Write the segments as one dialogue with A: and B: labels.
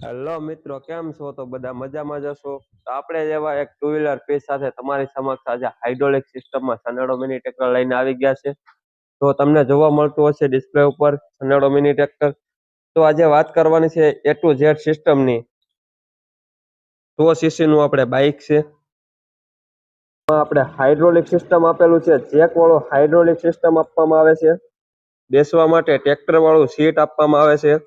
A: Hello મિત્રો, કેમ છો? તો બધા મજામાં જશો. તો આપણે જેવા એક ટુ વ્હીલર પીસ સાથે તમારી સમક્ષ આજે હાઇડ્રોલિક સિસ્ટમમાં સનેડો મિની ટ્રેક્ટર લઈને આવી ગયા છે. તો તમને જોવા મળતું હશે ડિસ્પ્લે ઉપર સનેડો મિની ટ્રેક્ટર. તો આજે વાત કરવાની છે એ ટુ ઝેડ સિસ્ટમની. 100 સીસી નું આપણે બાઇક છે. આપણે હાઇડ્રોલિક સિસ્ટમ આપેલું છે, જેક વાળું હાઇડ્રોલિક સિસ્ટમ આપવામાં આવે છે. બેસવા માટે ટ્રેક્ટર વાળું સીટ આપવામાં આવે છે.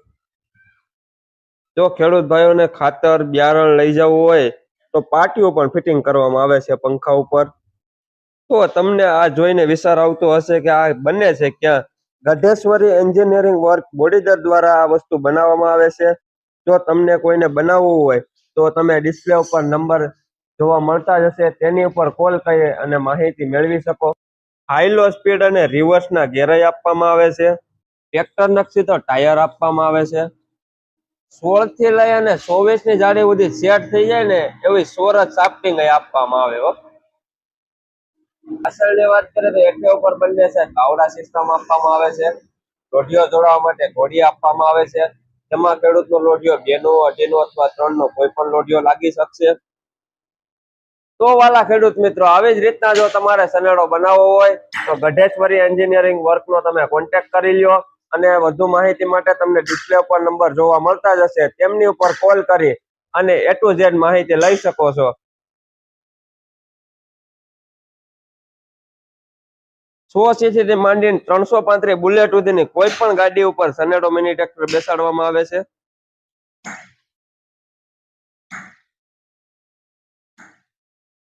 A: જો ખેડૂત ભાઈઓને ખાતર બિયારણ લઈ જવું હોય તો પાટીઓ પણ ફિટિંગ કરવામાં આવે છે પંખા ઉપર. તો તમને આ જોઈને વિચાર આવતો હશે કે આ બને છે ક્યાં? ગઢેશ્વરી એન્જિનિયરિંગ વર્ક બોડીદર દ્વારા આ વસ્તુ બનાવવામાં આવે છે. જો તમને કોઈને બનાવવું હોય તો તમે ડિસ્પ્લે ઉપર નંબર જોવા મળતા જ હશે, તેની ઉપર કોલ કરી અને માહિતી મેળવી શકો. હાઈ લો સ્પીડ અને રિવર્સના ગેરઈ આપવામાં આવે છે. ટ્રેક્ટર નકશી તો ટાયર આપવામાં આવે છે. 16 થી લઈ અને 24 ની જાડી સુધી સેટ થઈ જાય ને એવી સોરસ સાફ્ટિંગ આપવામાં આવે હો. પાછળની વાત કરીએ તો એકે ઉપર બંને છે કાવડા સિસ્ટમ આપવામાં આવે છે. લોઢીઓ જોડવા માટે ઘોડી આપવામાં આવે છે. તેમાં ખેડૂતનો લોઢીઓ 2 નો 2.5 નો અથવા 3 નો કોઈ પણ લોઢીઓ લાગી શકશે. તો વાલા ખેડૂત મિત્રો, આવી જ રીતના જો તમારે સનેડો બનાવવો હોય તો ગઢેશ્વરી એન્જિનિયરિંગ વર્કનો તમે કોન્ટેક્ટ કરી લ્યો. અને વધુ માહિતી માટે તમને ડિસ્પ્લે ઉપર નંબર જોવા મળતા જ હશે, તેમની ઉપર કોલ કરી અને એ ટુ ઝેડ માહિતી લઈ શકો છો. 100 સીસી થી માંડીને 335 બુલેટ સુધીની કોઈ પણ ગાડી ઉપર સનેડો મિની ટ્રેક્ટર બેસાડવામાં આવે છે.